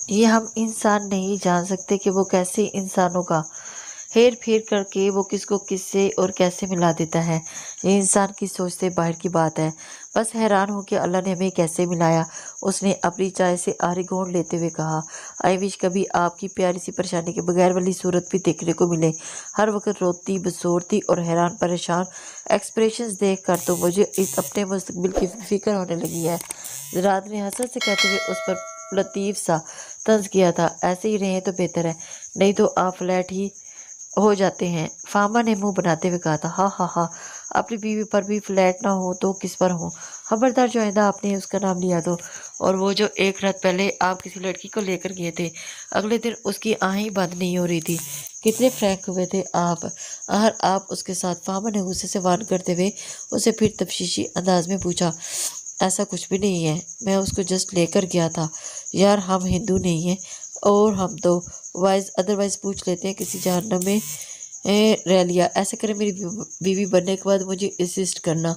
ये हम इंसान नहीं जान सकते कि वो कैसे इंसानों का हेर फेर करके वो किसको किससे और कैसे मिला देता है। ये इंसान की सोच से बाहर की बात है। बस हैरान हूँ कि अल्लाह ने हमें कैसे मिलाया। उसने अपनी चाय से आरी गोंद लेते हुए कहा, आई विश कभी आपकी प्यारी सी परेशानी के बगैर वाली सूरत भी देखने को मिले। हर वक्त रोती बसोरती और हैरान परेशान एक्सप्रेशंस देख कर तो मुझे इस अपने मुस्तकबिल की फिक्र होने लगी है। रात ने हंसत से कहते हुए उस पर लतीफ सा तंज किया था, ऐसे ही रहे तो बेहतर है, नहीं तो आप फ्लैट ही हो जाते हैं। फामा ने मुंह बनाते हुए कहा था, हा हा हा, अपनी बीवी पर भी फ्लैट ना हो तो किस पर हो। खबरदार जो आइंदा आपने उसका नाम लिया तो। और वो जो एक रात पहले आप किसी लड़की को लेकर गए थे, अगले दिन उसकी आहें बंद नहीं हो रही थी। कितने फ्रैंक हुए थे आप। हर आप उसके साथ। फामा ने गुस्से से वार करते हुए उसे फिर तफ्शीशी अंदाज में पूछा, ऐसा कुछ भी नहीं है, मैं उसको जस्ट लेकर गया था। यार हम हिंदू नहीं हैं और हम तो वाइज अदरवाइज पूछ लेते हैं किसी जहन्नम में रह लिया। ऐसे करें मेरी बीवी बनने के बाद मुझे असिस्ट करना।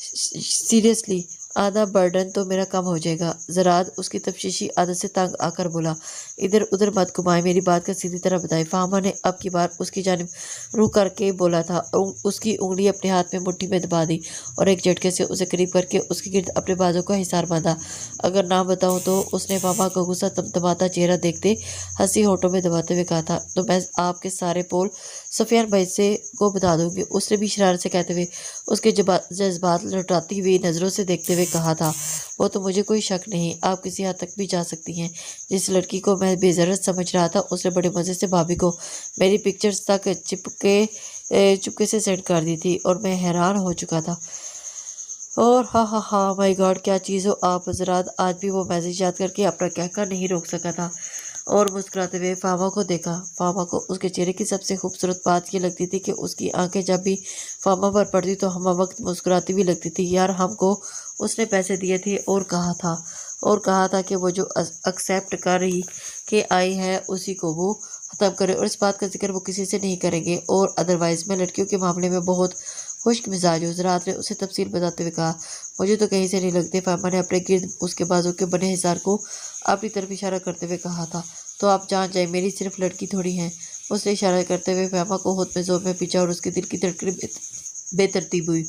सीरियसली आधा बर्डन तो मेरा कम हो जाएगा। जराद उसकी तफ्शीशी आदत से तंग आकर बोला, इधर उधर मत घुमाए, मेरी बात का सीधी तरह बताए। फामा ने अब की बार उसकी जानिब रुख करके बोला था। उसकी उंगली अपने हाथ में मुट्ठी में दबा दी और एक झटके से उसे करीब करके उसके गिर्द अपने बाजू का हिसार बांधा। अगर ना बताऊं तो, उसने फामा का गुस्सा तमतमाता चेहरा देखते हंसी होठों में दबाते हुए कहा था, तो मैं आपके सारे पोल सफियान भाई से को बता दूंगी। उसने भी शरारत से कहते हुए उसके जज्बात लौटाती हुई नज़रों से देखते हुए कहा था, वो तो मुझे कोई शक नहीं, आप किसी हद तक भी जा सकती हैं। जिस लड़की को मैं बेजरत समझ रहा था उसने बड़े मज़े से भाभी को मेरी पिक्चर्स तक चुपके से सेंड कर दी थी और मैं हैरान हो चुका था। और हा हा हा माय गॉड, क्या चीज़ हो आप हजरात। आज भी वो मैसेज याद करके अपना कहकर नहीं रोक सका था और मुस्कुराते हुए फामा को देखा। फामा को उसके चेहरे की सबसे खूबसूरत बात ये लगती थी कि उसकी आंखें जब भी फामा पर पड़ती तो हम वक्त मुस्कुराती भी लगती थी। यार हमको उसने पैसे दिए थे और कहा था कि वो जो एक्सेप्ट कर रही के आई है उसी को वो ख़त्म करे और इस बात का जिक्र वो किसी से नहीं करेंगे। और अदरवाइज मैं लड़कियों के मामले में बहुत खुश्क मिजाज हूँ। ज़रात ने उसे तफसील बताते हुए कहा, मुझे तो कहीं से नहीं लगते। फामा ने अपने गिर्द उसके बाजू के बने हिसार को अपनी तरफ इशारा करते हुए कहा था, तो आप जान जाए मेरी सिर्फ लड़की थोड़ी है। उसने इशारा करते हुए फामा को होठ में जोर में पीछा और उसके दिल की धड़कन बेतरतीब हुई।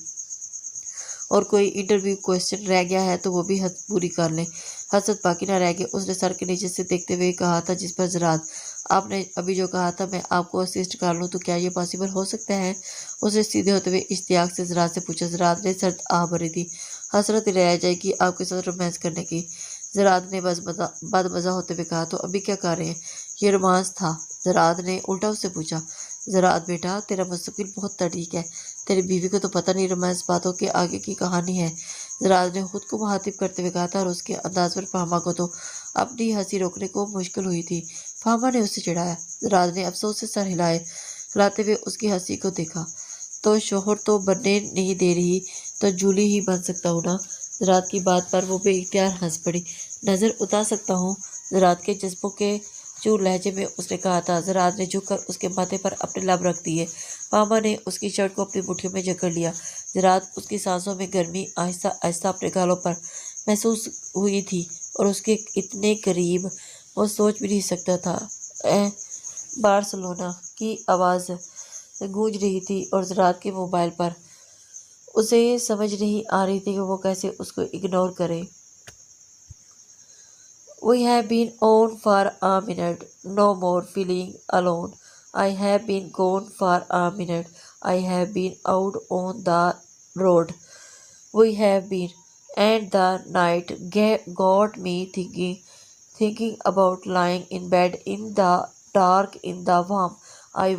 और कोई इंटरव्यू क्वेश्चन रह गया है तो वो भी हद पूरी कर लें, हसरत बाकी ना रह गई। उसने सर के नीचे से देखते हुए कहा था, जिस पर ज़रात आपने अभी जो कहा था मैं आपको असिस्ट कर लूँ तो क्या ये पॉसिबल हो सकता है। उसने सीधे होते हुए इश्तियाक से ज़रात से पूछा। ज़रात ने सर्द आ भरी थी, हसरत रह जाएगी आपके साथ रोमांस करने की। ज़रात ने बद मज़ा होते हुए कहा, तो अभी क्या कर रहे हैं। ये रोमांस था, ज़रात ने उल्टा उससे पूछा। ज़रात बेटा तेरा मुस्तकिल बहुत तरीक है, तेरी बीवी को तो पता नहीं रोमांस बातों के आगे की कहानी है। ज़रात ने खुद को मुखातिब करते हुए कहा था और उसके अंदाज पर फामा को तो अपनी हंसी रोकने को मुश्किल हुई थी। फामा ने उसे चिढ़ाया। ज़रात ने अफसोस से सर हिलाते हुए उसकी हंसी को देखा, तो शोहर तो बनने नहीं दे रही तो जूली ही बन सकता हूँ ना। ज़रात की बात पर वो बेइख्तियार हंस पड़ी। नज़र उतार सकता हूँ, ज़रात के जज्बों के चूर लहजे में उसने कहा था। ज़रात ने झुककर उसके माथे पर अपने लब रख दिए। फामा ने उसकी शर्ट को अपनी मुट्ठियों में जकड़ लिया। ज़रात उसकी सांसों में गर्मी आहिस्ता आहिस्ता अपने गालों पर महसूस हुई थी और उसके इतने करीब वो सोच भी नहीं सकता था। बार्सिलोना की आवाज़ गूंज रही थी और ज़रात के मोबाइल पर उसे ये समझ नहीं आ रही थी कि वो कैसे उसको इग्नोर करे। We have been on for a minute. No more feeling alone. I have been gone for a minute. I have been out on the road. We have been, and the night got me thinking about lying in bed in the dark in the warm. I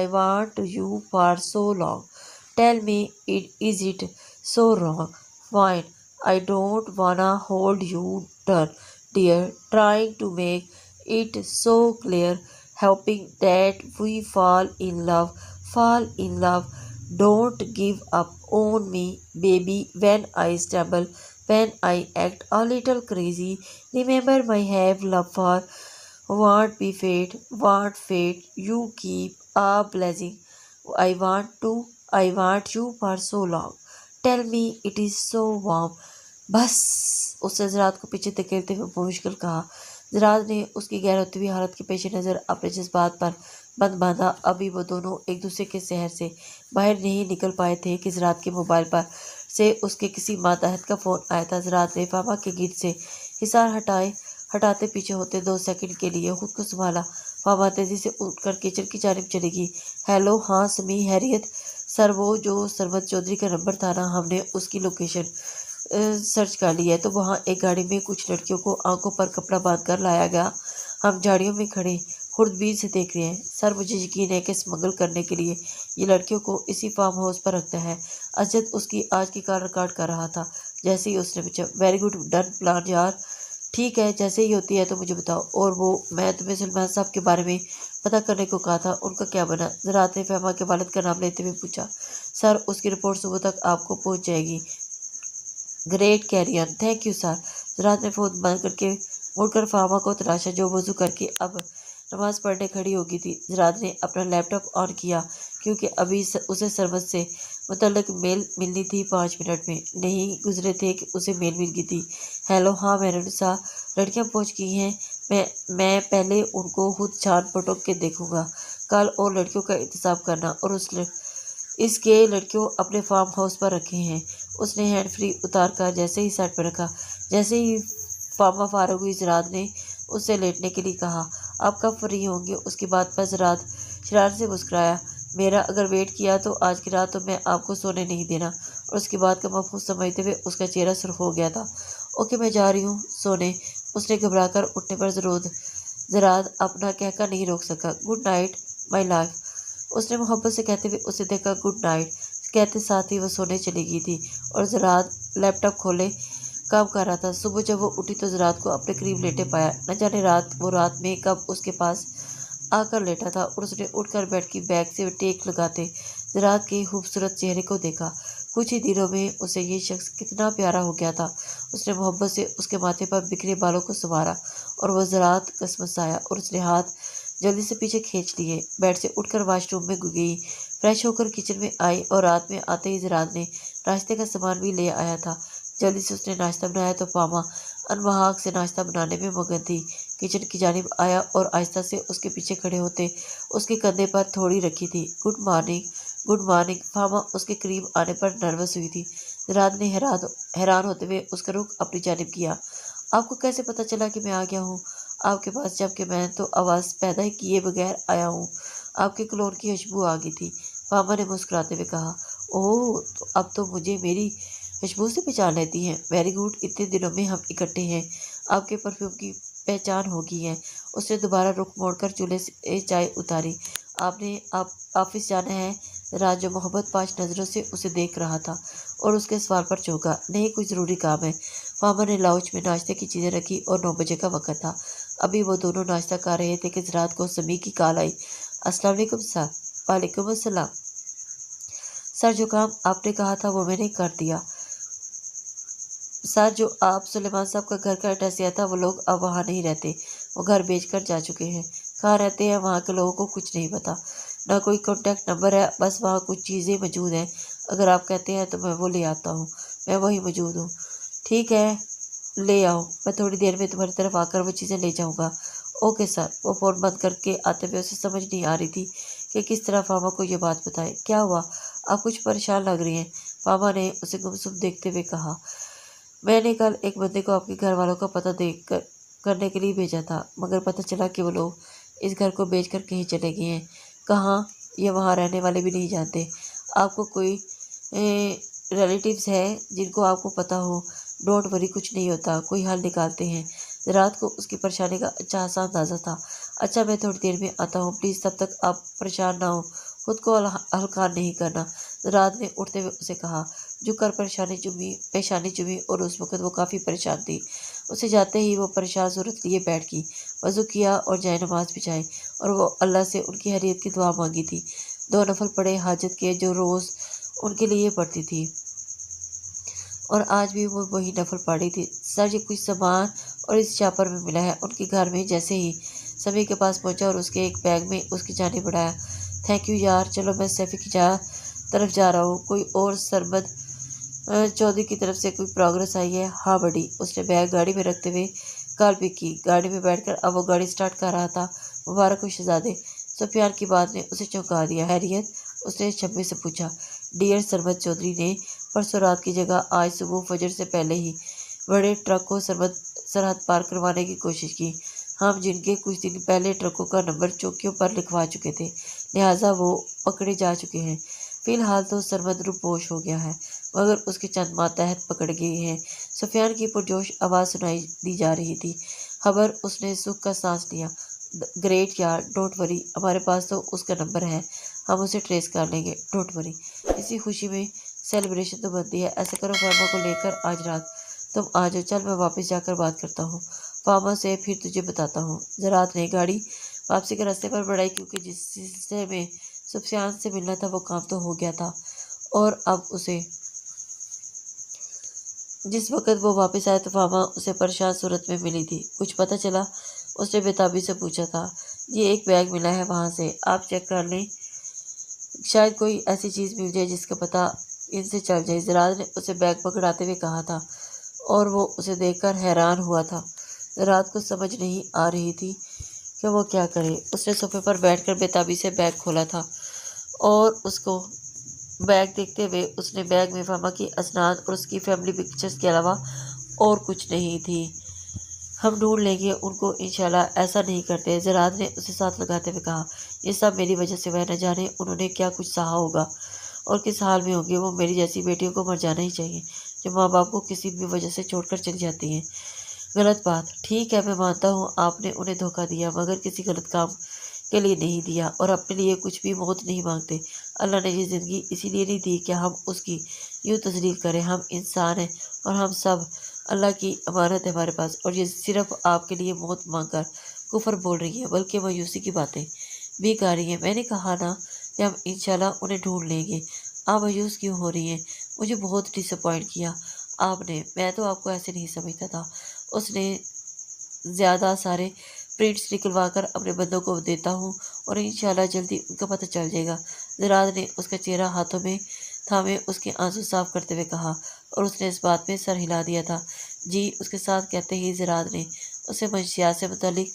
want you for so long. Tell me, is it so wrong? Fine, I don't wanna hold you down, dear. Trying to make it so clear, hoping that we fall in love. Don't give up on me, baby, when I stumble, when I act a little crazy. Remember my have love for want fate, you keep a blessing. I want to, I want you for so long. Tell me it is so warm. बस, उसने ज़रात को पीछे धकेलते हुए मुश्किल कहा। ज़रात ने उसकी गैर होती हुई हालत के पेश नज़र अपने जज्बात पर बंद बांधा। अभी वो दोनों एक दूसरे के शहर से बाहर नहीं निकल पाए थे कि ज़रात के मोबाइल पर से उसके किसी मातहत का फ़ोन आया था। ज़रात ने फामा के गीत से हिसार हटाते पीछे होते 2 सेकंड के लिए खुद को संभाला। फामा तेजी से उठकर किचन की जानिब चली गई। हेलो, हाँ समी, हैरियत? सर, वो जो सरमद चौधरी का नंबर था ना, हमने उसकी लोकेशन सर्च कर लिया है। तो वहाँ एक गाड़ी में कुछ लड़कियों को आंखों पर कपड़ा बांधकर लाया गया। हम झाड़ियों में खड़े खुर्दबीन से देख रहे हैं। सर, मुझे यकीन है कि स्मगल करने के लिए ये लड़कियों को इसी फार्म हाउस पर रखता है। अजद उसकी आज की कार रिकॉर्ड कर रहा था। जैसे ही उसने पूछा, वेरी गुड डन प्लान यार। ठीक है, जैसे ही होती है तो मुझे बताओ। और वो, मैं तुम्हें सलमान साहब के बारे में पता करने को कहा था, उनका क्या बना? ज़रात ने फहमा के वालिद का नाम लेते हुए पूछा। सर, उसकी रिपोर्ट सुबह तक आपको पहुंच जाएगी। Great, carry on. Thank you sir. ज़रात ने फ़ोन बंद करके मुड़कर फामा को तलाशा, जो वज़ू करके अब नमाज़ पढ़ने खड़ी हो गई थी। ज़रात ने अपना लैपटॉप ऑन किया क्योंकि अभी उसे सरबत से मुतल्लिक मेल मिलनी थी। 5 मिनट में नहीं गुजरे थे कि उसे मेल मिल गई थी। हेलो, हाँ मेहरुनिसा, लड़कियां पहुंच गई हैं। मैं पहले उनको खुद छान पटक के देखूंगा। कल और लड़कियों का इंतज़ाम करना। और इसके लड़कियों अपने फार्म हाउस पर रखे हैं। उसने हैंड फ्री उतार कर जैसे ही सेट पर रखा, जैसे ही फार्मा फारूक हुई, ज़रात ने उससे लेटने के लिए कहा। आप कब फ्री होंगे? उसकी बात पर ज़रात शरारत से मुस्कुराया। मेरा अगर वेट किया तो आज की रात तो मैं आपको सोने नहीं देना। और उसकी बात का मफहूम समझते हुए उसका चेहरा सुर्ख हो गया था। ओके, मैं जा रही हूँ सोने। उसने घबराकर उठने पर ज़रात अपना कहकर नहीं रोक सका। गुड नाइट माई लाइफ, उसने मोहब्बत से कहते हुए उसे देखा। गुड नाइट कहते साथ ही वो सोने चली गई थी। और ज़रात लैपटॉप खोले काम कर रहा था। सुबह जब वो उठी तो ज़रात को अपने करीब लेटे पाया। न जाने रात में कब उसके पास आकर लेटा था। और उसने उठकर बेड की बैग से टेक लगाते ज़रात के खूबसूरत चेहरे को देखा। कुछ ही दिनों में उसे ये शख्स कितना प्यारा हो गया था। उसने मोहब्बत से उसके माथे पर बिखरे बालों को संवारा और वह ज़रात कसमसाया और उसने हाथ जल्दी से पीछे खींच लिए। बेड से उठकर वॉशरूम में गई, फ्रेश होकर किचन में आई और रात में आते ही ज़रात ने नाश्ते का सामान भी ले आया था। जल्दी से उसने नाश्ता बनाया तो फामा अनबहाग से नाश्ता बनाने में मगन थी। किचन की जानिब आया और आहिस्ता से उसके पीछे खड़े होते उसके कंधे पर थोड़ी रखी थी। Good morning, good morning. फामा उसके करीब आने पर नर्वस हुई थी। ज़रात ने हैरान होते हुए उसका रुख अपनी जानिब किया। आपको कैसे पता चला कि मैं आ गया हूँ आपके पास? जबकि मैं तो आवाज़ पैदा ही किए बगैर आया हूँ। आपके क्लोन की खुशबू आ गई थी, फामा ने मुस्कुराते हुए कहा। ओह, तो अब तो मुझे मेरी खुशबू से पहचान लेती हैं। वेरी गुड, इतने दिनों में हम इकट्ठे हैं, आपके परफ्यूम की पहचान हो गई है। उसने दोबारा रुख मोड़कर चूल्हे से चाय उतारी। आपने आप ऑफिस जाना है? राज जो मोहब्बत 5 नज़रों से उसे देख रहा था और उसके सवाल पर चौंका। नहीं, कुछ ज़रूरी काम है। फामा ने लाउंज में नाश्ते की चीज़ें रखी और 9 बजे का वक्त था। अभी वो दोनों नाश्ता कर रहे थे कि ज़रात को समी की कॉल आई। अस्सलाम वालेकुम सर। वालेकुम अस्सलाम। सर, जो काम आपने कहा था वो मैंने कर दिया। सर, जो आप सुलेमान साहब का घर का एड्रेस दिया था, वो लोग अब वहाँ नहीं रहते। वो घर बेचकर जा चुके हैं। कहाँ रहते हैं? वहाँ के लोगों को कुछ नहीं पता, ना कोई कॉन्टैक्ट नंबर है। बस वहाँ कुछ चीज़ें मौजूद हैं। अगर आप कहते हैं तो मैं वो ले आता हूँ। मैं वहीं मौजूद हूँ। ठीक है, ले आओ। मैं थोड़ी देर में तुम्हारी तरफ आकर वो चीज़ें ले जाऊँगा। Okay sir. वो फ़ोन बंद करके आते हुए उसे समझ नहीं आ रही थी कि किस तरह फामा को ये बात बताए। क्या हुआ? आप कुछ परेशान लग रही हैं, फामा ने उसे गुमसुम देखते हुए कहा। मैंने कल एक बंदे को आपके घर वालों का पता करने के लिए भेजा था, मगर पता चला कि वो लोग इस घर को बेचकर कहीं चले गए हैं। कहाँ? ये वहाँ रहने वाले भी नहीं जानते। आपको कोई रिलेटिव्स है जिनको आपको पता हो? डोंट वरी, कुछ नहीं होता, कोई हल निकालते हैं। रात को उसकी परेशानी का अच्छा खासा अंदाज़ा था। अच्छा, मैं थोड़ी देर में आता हूँ, प्लीज़ तब तक आप परेशान ना हो, खुद को हल्का नहीं करना। रात ने उठते हुए उसे कहा। झुककर पेशानी चुमी और उस वक़्त वो काफ़ी परेशान थी। उसे जाते ही वो परेशान सूरत लिए बैठ गई, वज़ू किया और जाए नमाज़ बिछाई और वो अल्लाह से उनकी खैरियत की दुआ मांगी थी। 2 नफल पढ़े हाजत के, जो रोज़ उनके लिए पढ़ती थी, और आज भी वो वही नफल पढ़ी थी। सर, ये कुछ सामान और इस चापर में मिला है। उनके घर में जैसे ही सभी के पास पहुंचा और उसके एक बैग में उसकी जाने बढ़ाया। थैंक यू यार, चलो मैं सैफ़ी की तरफ जा रहा हूँ। कोई और सरबत चौधरी की तरफ से कोई प्रोग्रेस आई है? हाँ बड़ी। उसने बैग गाड़ी में रखते हुए कॉल पिक की। गाड़ी में बैठकर अब वो गाड़ी स्टार्ट कर रहा था। मुबारक हो शहजादे। सुफियान की बात ने उसे चौंका दिया। हैरियत? उसने छम्मे से पूछा। डियर सरमद चौधरी ने परसों रात की जगह आज सुबह फजर से पहले ही बड़े ट्रक को सरहद पार करवाने की कोशिश की। हम जिनके कुछ दिन पहले ट्रकों का नंबर चौकियों पर लिखवा चुके थे, लिहाजा वो पकड़े जा चुके हैं। फिलहाल तो सरमद रूपोश हो गया है, मगर उसके चंद मातहत पकड़ गए हैं। सुफियान की पुरजोश आवाज़ सुनाई दी जा रही थी। खबर उसने सुख का सांस लिया। ग्रेट यार, डोंट वरी, हमारे पास तो उसका नंबर है, हम उसे ट्रेस कर लेंगे, डोंट वरी। इसी खुशी में सेलिब्रेशन तो बनती है। ऐसा करो, फार्मा को लेकर आज रात तुम आ जाओ। चल, मैं वापस जाकर बात करता हूँ फार्मा से, फिर तुझे बताता हूँ। ज़रात ने गाड़ी वापसी के रास्ते पर बढ़ाई, क्योंकि जिस सिलसिले में सुफियान से मिलना था वो काम तो हो गया था, और अब उसे जिस वक़्त वो वापस आया तो फामा उसे परेशान सूरत में मिली थी। कुछ पता चला? उसने बेताबी से पूछा था। ये एक बैग मिला है वहाँ से, आप चेक कर लें, शायद कोई ऐसी चीज़ मिल जाए जिसका पता इनसे चल जाए। ज़रात ने उसे बैग पकड़ाते हुए कहा था, और वो उसे देखकर हैरान हुआ था। ज़रात को समझ नहीं आ रही थी कि वो क्या करे। उसने सोफे पर बैठकर बेताबी से बैग खोला था, और उसको बैग देखते हुए उसने बैग में फामा की असनाद और उसकी फैमिली पिक्चर्स के अलावा और कुछ नहीं थी। हम ढूंढ लेंगे उनको इंशाल्लाह, ऐसा नहीं करते, ज़रात ने उसे साथ लगाते हुए कहा। ये सब मेरी वजह से, वह न जाने उन्होंने क्या कुछ सहा होगा और किस हाल में होंगे। वो मेरी जैसी बेटियों को मर जाना ही चाहिए, जो माँ बाप को किसी भी वजह से छोड़कर चली जाती हैं। गलत बात। ठीक है, मैं मानता हूँ आपने उन्हें धोखा दिया, मगर किसी गलत काम के लिए नहीं दिया, और अपने लिए कुछ भी मौत नहीं मांगते। अल्लाह ने ये ज़िंदगी इसीलिए नहीं दी कि हम उसकी यूँ तजलील करें। हम इंसान हैं, और हम सब अल्लाह की अमानत है हमारे पास, और ये सिर्फ आपके लिए मौत मांगकर कुफर बोल रही है, बल्कि मायूसी की बातें भी कर रही हैं। मैंने कहा ना कि हम इंशाल्लाह उन्हें ढूंढ लेंगे। आप मायूस क्यों हो रही हैं? मुझे बहुत डिसअपॉइंट किया आपने, मैं तो आपको ऐसे नहीं समझता था। उसने ज़्यादा सारे प्रिंट्स निकलवा कर अपने बंदों को देता हूँ, और इंशाल्लाह जल्दी उनका पता चल जाएगा। ज़रात ने उसका चेहरा हाथों में थामे उसके आंसू साफ करते हुए कहा, और उसने इस बात में सर हिला दिया था। जी, उसके साथ कहते ही ज़रात ने उसे मंशियात से मुतालिक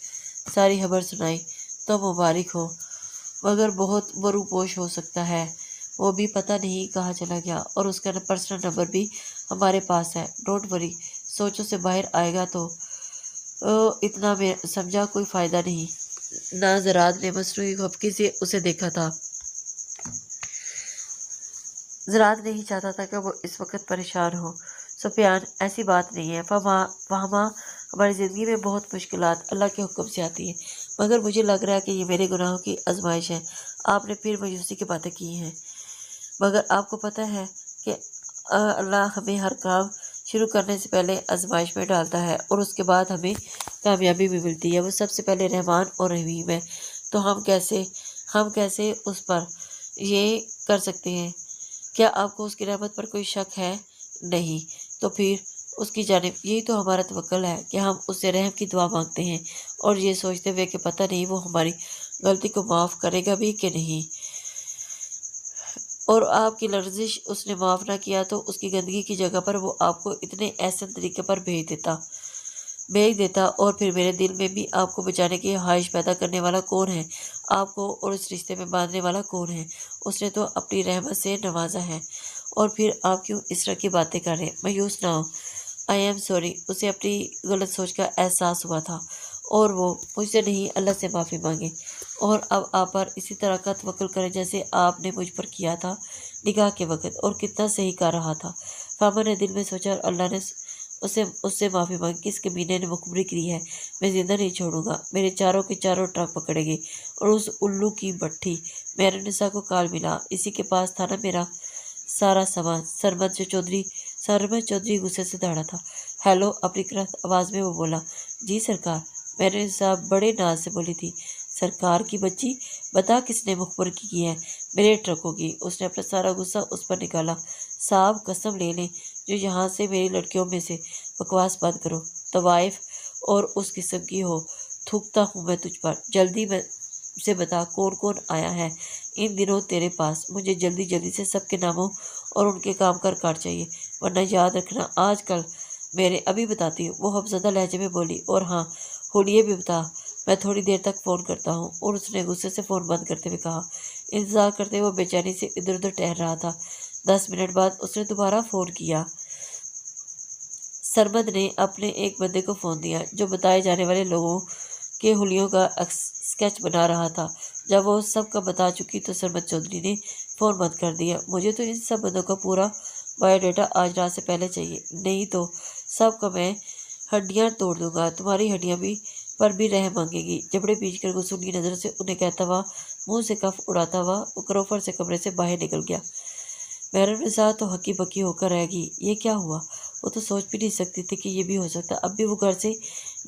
सारी खबर सुनाई। तो मुबारक हो, मगर बहुत बरूपोश हो सकता है, वो भी पता नहीं कहाँ चला गया, और उसका पर्सनल नंबर भी हमारे पास है। डोंट वरी, सोचों से बाहर आएगा तो इतना में समझा, कोई फ़ायदा नहीं। ना ज़रात ने मसनूई खफकी से उसे देखा था। ज़रात नहीं चाहता था कि वो इस वक्त परेशान हो। सुफियान, ऐसी बात नहीं है। फहमा हमारी ज़िंदगी में बहुत मुश्किलात अल्लाह के हुक्म से आती हैं, मगर मुझे लग रहा है कि ये मेरे गुनाहों की आजमाइश है। आपने फिर मायूसी की बातें की हैं, मगर आपको पता है कि अल्लाह हमें हर काम शुरू करने से पहले आजमाइश में डालता है, और उसके बाद हमें कामयाबी भी मिलती है। वो सबसे पहले रहमान और रहीम है, तो हम कैसे उस पर ये कर सकते हैं? क्या आपको उसकी रहमत पर कोई शक है? नहीं। तो फिर उसकी जानिब यही तो हमारा तवक्कुल है कि हम उससे रहम की दुआ मांगते हैं, और ये सोचते हुए कि पता नहीं वो हमारी गलती को माफ़ करेगा भी कि नहीं, और आपकी लर्जिश उसने माफ़ ना किया तो उसकी गंदगी की जगह पर वो आपको इतने एहसन तरीके पर भेज देता, और फिर मेरे दिल में भी आपको बचाने की ख्वाहिश पैदा करने वाला कौन है? आपको और उस रिश्ते में बांधने वाला कौन है? उसने तो अपनी रहमत से नवाजा है, और फिर आप क्यों इस तरह की बातें कर रहे हैं? मायूस ना हो। I am sorry. उसे अपनी गलत सोच का एहसास हुआ था, और वो मुझसे नहीं अल्लाह से माफ़ी मांगे, और अब आप पर इसी तरह का तवक्कुल करें जैसे आपने मुझ पर किया था निकाह के वक़्त, और कितना सही कर रहा था। फामा ने दिल में सोचा, और अल्लाह ने उसे उससे माफ़ी मांगी। किस कमीने ने मुखबरी की है, मैं ज़िंदा नहीं छोड़ूंगा। मेरे चारों के चारों ट्रक पकड़ेंगे, और उस उल्लू की भट्ठी मेहरुनिसा को काल मिला, इसी के पास था ना मेरा सारा सामान। सरमद चौधरी गुस्से से दौड़ा था। हेलो, अपनी करख्त आवाज़ में वो बोला। जी सरकार, मैंने साहब बड़े नाज से बोली थी। सरकार की बच्ची, बता किसने मुखबरी की है? मेरे ट्रकों की। उसने अपना सारा गुस्सा उस पर निकाला। साहब, कसम ले लें, जो यहाँ से मेरी लड़कियों में से बकवास बंद करो। तवाइफ और उस किस्म की हो, थूकता हूँ मैं तुझ पर। जल्दी में से बता कौन कौन आया है इन दिनों तेरे पास। मुझे जल्दी जल्दी से सबके नामों और उनके काम कर काट चाहिए। वरना याद रखना आजकल मेरे। अभी बताती हूँ, वो खौफजदा लहजे में बोली। और हाँ हुलिये भी बता, मैं थोड़ी देर तक फ़ोन करता हूँ। और उसने गुस्से से फ़ोन बंद करते हुए कहा। इंतज़ार करते हुए वो बेचैनी से इधर उधर टहल रहा था। 10 मिनट बाद उसने दोबारा फ़ोन किया। सरमद ने अपने एक बंदे को फ़ोन दिया जो बताए जाने वाले लोगों के हुलियों का स्केच बना रहा था। जब वो सब का बता चुकी तो सरमद चौधरी ने फ़ोन बंद कर दिया। मुझे तो इन सब बंदों का पूरा बायोडाटा आज रात से पहले चाहिए, नहीं तो सब का मैं हड्डियां तोड़ दूंगा। तुम्हारी हड्डियां भी पर भी रह मांगेगी। जबड़े पीट कर गुस्सू की नज़र से उन्हें कहता हुआ, मुंह से कफ उड़ाता हुआ वो क्रोफर से कमरे से बाहर निकल गया। महरम निसा तो हकी बकी होकर रह गई। ये क्या हुआ? वो तो सोच भी नहीं सकती थी कि ये भी हो सकता। अब भी वो घर से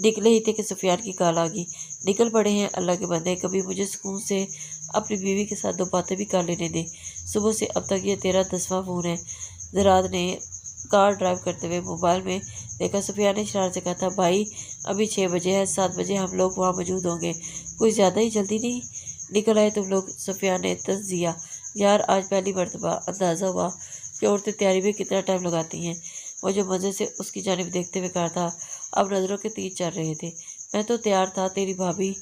निकले ही थे कि सुफियान की कॉल आ गई। निकल पड़े हैं अल्लाह के बंदे, कभी मुझे सुकून से अपनी बीवी के साथ 2 बातें भी कर लेने दे। सुबह से अब तक ये तेरा 10वां फ़ोन है। ज़रात ने कार ड्राइव करते हुए मोबाइल में देखा। सुफियान ने शरारत से कहा था, भाई अभी 6 बजे है, 7 बजे हम लोग वहाँ मौजूद होंगे। कोई ज़्यादा ही जल्दी नहीं निकल आए तुम लोग? सुफियान ने तंज दिया। यार आज पहली मरतबा अंदाज़ा हुआ कि औरतें तैयारी में कितना टाइम लगाती हैं। वो जो मज़े से उसकी जानिब देखते हुए कहा था। अब नज़रों के तीर चल रहे थे। मैं तो तैयार था, तेरी भाभी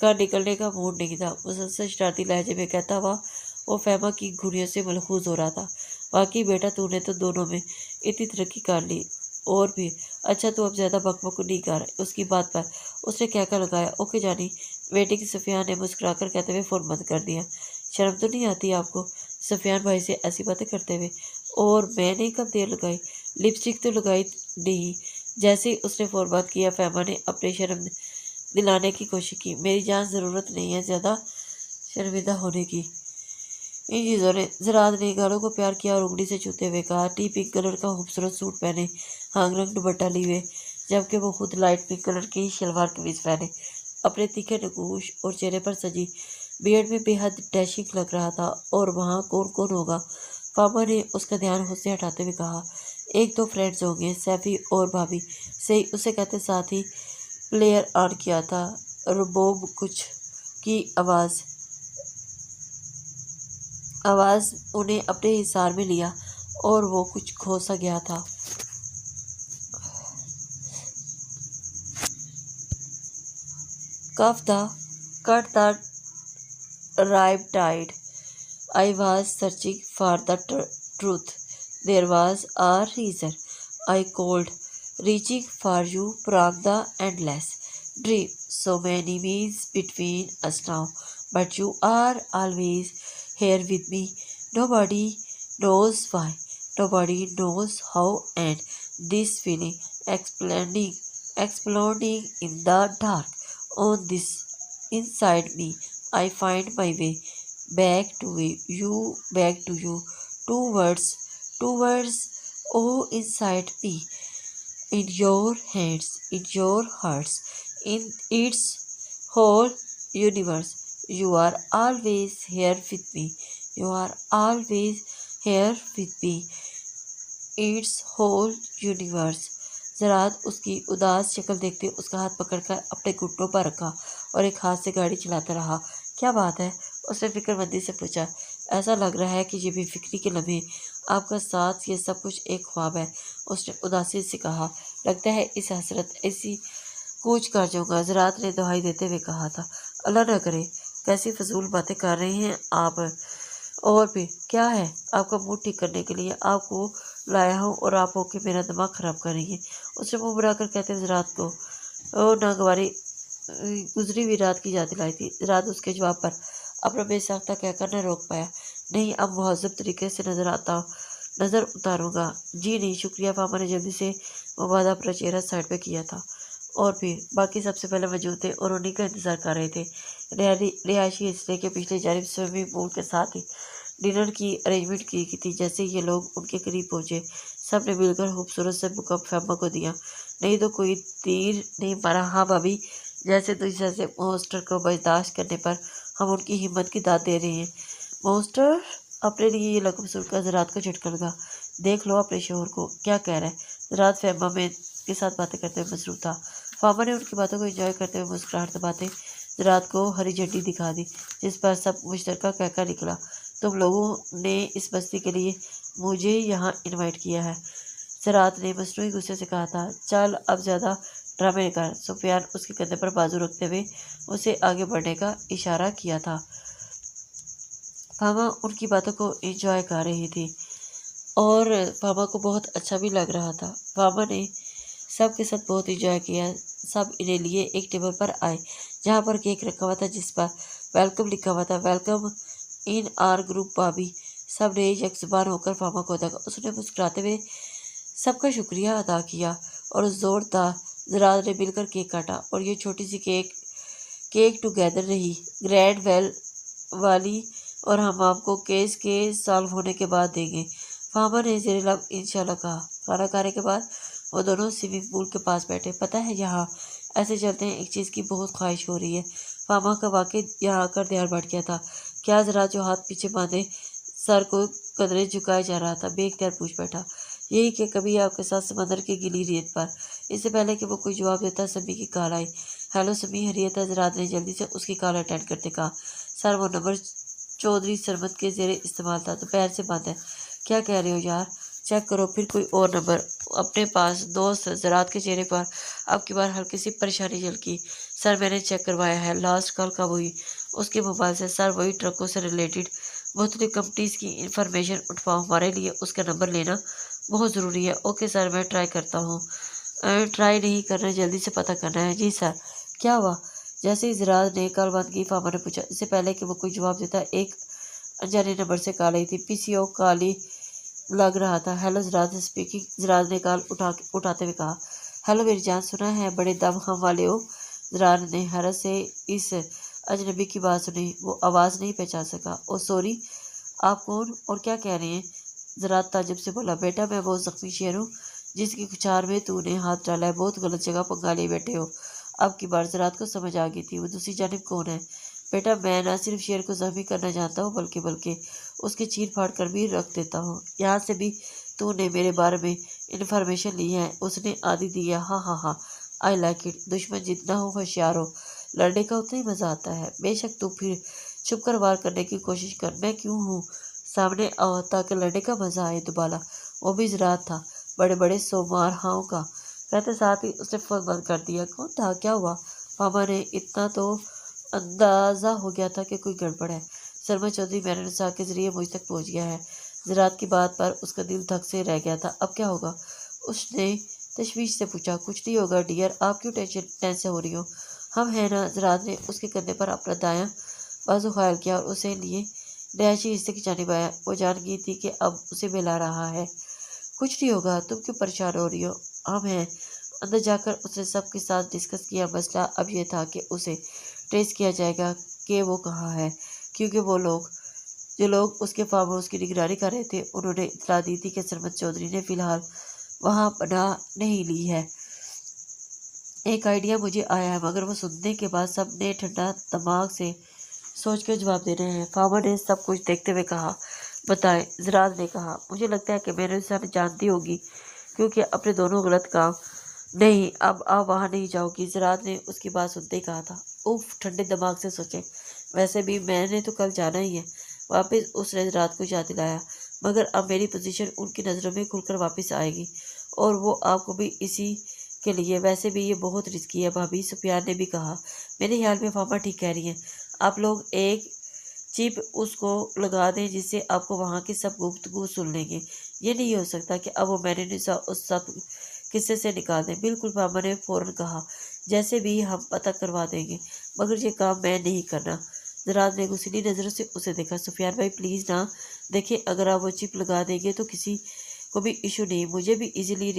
का निकलने का मूड नहीं था। मुसलसल शरारती लहजे में कहता हुआ वो फहमा की घुड़ियों से मलहूज हो रहा था। वाकई बेटा, तूने तो दोनों में इतनी तरक्की कर ली। और भी अच्छा, तू अब ज़्यादा बकबक नहीं कर। उसकी बात पर उसने कहकर लगाया, ओके जानी। वेटिंग सुफियान ने मुस्कुराकर कहते हुए फ़ोन बंद कर दिया। शर्म तो नहीं आती आपको सुफियान भाई से ऐसी बातें करते हुए? और मैंने कब देर लगाई? लिपस्टिक तो लगाई नहीं। जैसे ही उसने फ़ोन बंद किया फहमा ने अपनी शर्म दिलाने की कोशिश की। मेरी जान ज़रूरत नहीं है ज़्यादा शर्मिंदा होने की। इन चीज़ों ने ज़रात ने गालों को प्यार किया और उंगली से छूते हुए कहा, टी पिंक कलर का खूबसूरत सूट पहने, हांग रंग दुपट्टा लिए, जबकि वो खुद लाइट पिंक कलर की शलवार कमीज पहने, अपने तीखे नकूश और चेहरे पर सजी बियर्ड में बेहद डैशिंग लग रहा था। और वहाँ कौन कौन होगा? पापा ने उसका ध्यान खुद से हटाते हुए कहा, 1-2 फ्रेंड्स होंगे, सैफी और भाभी। सही उसे कहते साथ ही प्लेयर ऑन किया था। रबोब कुछ की आवाज़ उन्हें अपने हिसार में लिया और वो कुछ खो सा गया था। Cuff the cut the ripe tide. I was searching for the truth. There was a reason I called, reaching for you from the endless dream. So many means between us now, but you are always here with me. Nobody knows why, nobody knows how, and this feeling exploding in the dark on this inside me. I find my way back to you. Two words, oh, inside me, in your hands, in your hearts, in its whole universe. You are always here with me. You are always here with me. Its whole universe. ज़रात उसकी उदास शक्ल देखते उसका हाथ पकड़कर अपने घुटनों पर रखा और एक हाथ से गाड़ी चलाता रहा। क्या बात है? उसने फिक्रमंदी से पूछा। ऐसा लग रहा है कि ये बेफिक्री के लम्हे, आपका साथ, ये सब कुछ एक ख्वाब है। उसने उदासी से कहा। लगता है इस हसरत ऐसी कूच कर जाऊंगा। ज़रात ने दुहाई देते हुए कहा था। अल्लाह न करे, कैसी फजूल बातें कर रहे हैं आप। और भी क्या है? आपका मूड ठीक करने के लिए आपको लाया हूँ और आप होके मेरा दिमाग ख़राब कर रही हैं। उसने मुँह बनाकर कहते ज़रात को नागवारी गुजरी हुई रात की याद दिलाई थी। ज़रात उसके जवाब पर अपना बेसाख्ता कहकर न रोक पाया। नहीं, अब महज़ब तरीके से नज़र उतारूँगा। जी नहीं शुक्रिया। फामा ने जल्दी से मुबादा अपना चेहरा साइड पे किया था। और फिर बाकी सबसे पहले मौजूद थे और उन्हीं का इंतज़ार कर रहे थे। रिहायशी हिस्से के पिछले जानिब स्विमिंग पूल के साथ ही डिनर की अरेंजमेंट की थी। जैसे ये लोग उनके करीब पहुंचे, सब ने मिलकर खूबसूरत से बुकअप फैमा को दिया। नहीं तो कोई तीर नहीं मारा। हाँ भाभी, जैसे दूसरे से मॉन्स्टर को बर्दाश्त करने पर हम उनकी हिम्मत की दाद दे रहे हैं। मॉन्स्टर? अपने लिए ये लकब सुनकर ज़रात को झटका लगा। देख लो अपने शोहर को क्या कह रहा है। ज़रात फहमा में के साथ बातें करते हुए मसरूफ था। फामा ने उनकी बातों को एंजॉय करते हुए मुस्कुराहट बातें ज़रात को हरी झंडी दिखा दी, जिस पर सब मुश्तरका कहकर निकला। तुम लोगों ने इस बस्ती के लिए मुझे यहाँ इनवाइट किया है। ज़रात ने मसनूई गुस्से से कहा था। चल अब ज़्यादा ड्रामे कर। सुफियान उसके कंधे पर बाजू रखते हुए उसे आगे बढ़ने का इशारा किया था। फामा उनकी बातों को एंजॉय कर रही थी और फामा को बहुत अच्छा भी लग रहा था। फामा ने सबके साथ बहुत इंजॉय किया। सब इन्हें लिए एक टेबल पर आए जहाँ पर केक रखा हुआ था जिस पर वेलकम लिखा हुआ था। वेलकम इन आर ग्रुप भाभी। सब ने यकजुबान होकर फामा को देखा। उसने मुस्कुराते हुए सबका शुक्रिया अदा किया और जोरदार ज़रात ने मिलकर केक काटा। और ये छोटी सी केक टुगेदर रही ग्रैंड वेल वाली, और हम आपको केस के सॉल्व होने के बाद देंगे। फामा ने ज़ेरे लब इंशाल्लाह कहा। खाना खाने के बाद वो दोनों स्विमिंग पूल के पास बैठे। पता है यहाँ ऐसे चलते हैं, एक चीज़ की बहुत ख्वाहिश हो रही है। फामा का वाकई यहाँ आकर ध्यान बढ़ गया था। क्या ज़रा जो हाथ पीछे बांधे सर को कदरे झुकाया जा रहा था बेख्तियार पूछ बैठा। यही कि कभी आपके साथ समंदर की गीली रेत पर। इससे पहले कि वो कोई जवाब देता समी की कॉल आई। हेलो समी, हरियत है? ज़रात ने जल्दी से उसकी कॉल अटेंड करते कहा। सर वो नंबर चौधरी सरमत के ज़ेरे इस्तेमाल था, दोपहर से बंद है। क्या कह रहे हो यार? चेक करो फिर कोई और नंबर अपने पास। दोस्त ज़रात के चेहरे पर अब की बार हल्की सी परेशानी झलकी। सर मैंने चेक करवाया है, लास्ट कॉल कब हुई? उसके मोबाइल से। सर वही ट्रकों से रिलेटेड मुख्तलिफ कंपनीज की इंफॉर्मेशन उठवाओ, हमारे लिए उसका नंबर लेना बहुत ज़रूरी है। ओके सर, मैं ट्राई करता हूँ। ट्राई नहीं करना, जल्दी से पता करना है। जी सर। क्या हुआ? जैसे ही ज़रात ने कॉल बंद की, फामा ने पूछा। इससे पहले कि वो कोई जवाब देता एक अनजाने नंबर से कॉल आई थी। पीसीओ काली लग रहा था। Hello ज़रात speaking. ज़रात ने कॉल उठाते हुए कहा। हेलो मेरी जान, सुना है बड़े दम हम वाले हो? ज़रात ने हैरत से इस अजनबी की बात सुनी। वो आवाज़ नहीं पहचान सका। ओ सॉरी, आप कौन और क्या कह रहे हैं? ज़रात ताज्जुब से बोला। बेटा मैं वो ज़ख्मी शेर हूँ जिसकी कुछार में तूने हाथ डाला है। बहुत गलत जगह पंगा लिए बैठे हो। अब की बार ज़रात को समझ आ गई थी वो दूसरी जानिब कौन है। बेटा मैं न सिर्फ शेर को जख्मी करना जानता हूँ बल्कि उसकी चीर फाड़ कर भी रख देता हूँ। यहाँ से भी तूने मेरे बारे में इन्फॉर्मेशन ली है? उसने आदि दिया। हाँ हाँ हाँ, आई लाइक इट। दुश्मन जितना हो होशियार हो, लड़ने का उतना ही मज़ा आता है। बेशक तू फिर छुप कर वार करने की कोशिश कर। मैं क्यों हूँ? सामने आओ ताकि लड़ने का मज़ा आए दोबारा। वो भी ज़रात था, बड़े बड़े सोमार हाओं का। कहते साथ ही उसने फ़ोन बंद कर दिया। कौन था? क्या हुआ? मामा ने इतना तो अंदाज़ा हो गया था कि कोई गड़बड़ है। सरमद चौधरी मैंने साहब के ज़रिए मुझ तक पहुँच गया है। ज़रात की बात पर उसका दिल धक से रह गया था। अब क्या होगा? उसने तशवीश से पूछा। कुछ नहीं होगा डियर, आप क्यों टेंशन हो रही हो? हम हैं ना। ज़रात ने उसके कंधे पर अपना दायां बाजू ख्याल किया और उसे लिए रिहायशी हिस्से की जानिब आया। वो जान गई थी कि अब उसे मिला रहा है। कुछ नहीं होगा, तुम क्यों परेशान हो रही हो? हम हैं। अंदर जाकर उसने सबके साथ डिस्कस किया। मसला अब यह था कि उसे ट्रेस किया जाएगा कि वो कहाँ है, क्योंकि वो लोग जो लोग उसके फार्म हाउस की निगरानी कर रहे थे उन्होंने इतला दी थी कि सरमद चौधरी ने फ़िलहाल वहाँ पनाह नहीं ली है। एक आइडिया मुझे आया है, मगर वो सुनने के बाद सब ने ठंडा दिमाग से सोच कर जवाब दे रहे हैं। फामा ने सब कुछ देखते हुए कहा। बताएं। ज़रात ने कहा। मुझे लगता है कि मेरे साथ जानती होगी क्योंकि अपने दोनों गलत काम। नहीं, अब आप वहाँ नहीं जाओगी। ज़रात ने उसकी बात सुनते ही कहा था। उफ, ठंडे दिमाग से सोचें। वैसे भी मैंने तो कल जाना ही है। वापस उसने ज़रात को याद दिलाया। मगर अब मेरी पोजीशन उनकी नज़रों में खुलकर वापस आएगी और वो आपको भी इसी के लिए। वैसे भी ये बहुत रिस्की है भाभी, सुफियान ने भी कहा। मेरे ख्याल में फामा ठीक कह रही हैं। आप लोग एक चिप उसको लगा दें जिससे आपको वहाँ की सब गुफ्तगू सुन लेंगे। ये नहीं हो सकता कि अब वो मैंने उस सब किस्से से निकाल दें। बिल्कुल, मामा ने फ़ौरन कहा। जैसे भी हम पता करवा देंगे, मगर ये काम मैं नहीं करना। ज़रात ने गुस्सैली नज़रों से उसे देखा। सुफियान भाई प्लीज़ ना देखें, अगर आप वो चिप लगा देंगे तो किसी को भी इशू नहीं, मुझे भी इजीली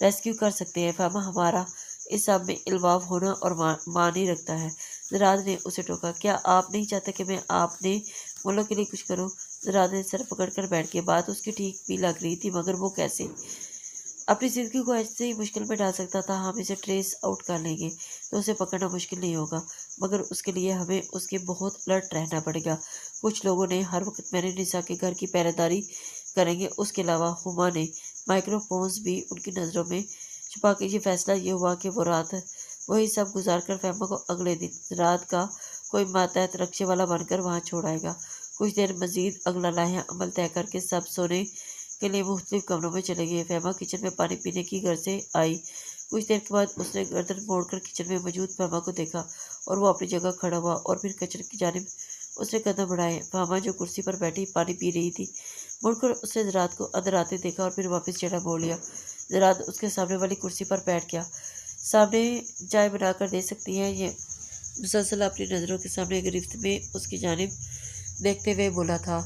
रेस्क्यू कर सकते हैं। फामा हमारा इस सब में इन्वॉल्व होना और मानी रखता है। ज़रात ने उसे टोका। क्या आप नहीं चाहते कि मैं आपने मुल्क के लिए कुछ करूं? ज़रात ने सर पकड़ कर बैठ के। बात उसकी ठीक भी लग रही थी, मगर वो कैसे अपनी ज़िंदगी को ऐसे ही मुश्किल में डाल सकता था? हम इसे ट्रेस आउट कर लेंगे तो उसे पकड़ना मुश्किल नहीं होगा, मगर उसके लिए हमें उसके बहुत अलर्ट रहना पड़ेगा। कुछ लोगों ने हर वक्त मैंने निसा के घर की पहरेदारी करेंगे। उसके अलावा हुमा ने माइक्रोफोन्स भी उनकी नज़रों में छुपा के ये फैसला ये हुआ कि वो रात वही सब गुजार कर फैमा को अगले दिन रात का कोई मातहत रक्षे वाला बनकर वहाँ छोड़ आएगा। कुछ देर मजीद अगला लाया अमल तय करके सब सोने के लिए मुख्तलिफ कमरों में चले गए। फहमा किचन में पानी पीने की घर से आई। कुछ देर के बाद उसने गर्दन मोड़कर किचन में मौजूद फहमा को देखा और वो अपनी जगह खड़ा हुआ और फिर किचन की जानिब उसने कदम बढ़ाए। फहमा जो कुर्सी पर बैठी पानी पी रही थी, मुड़कर उसने ज़रात को अंदर आते देखा और फिर वापस चेहरा मोड़ लिया। ज़रात उसके सामने वाली कुर्सी पर बैठ गया। सामने चाय बनाकर दे सकती हैं? ये मुसलसल अपनी नज़रों के सामने गिरफ्त में उसकी जानिब देखते हुए बोला था।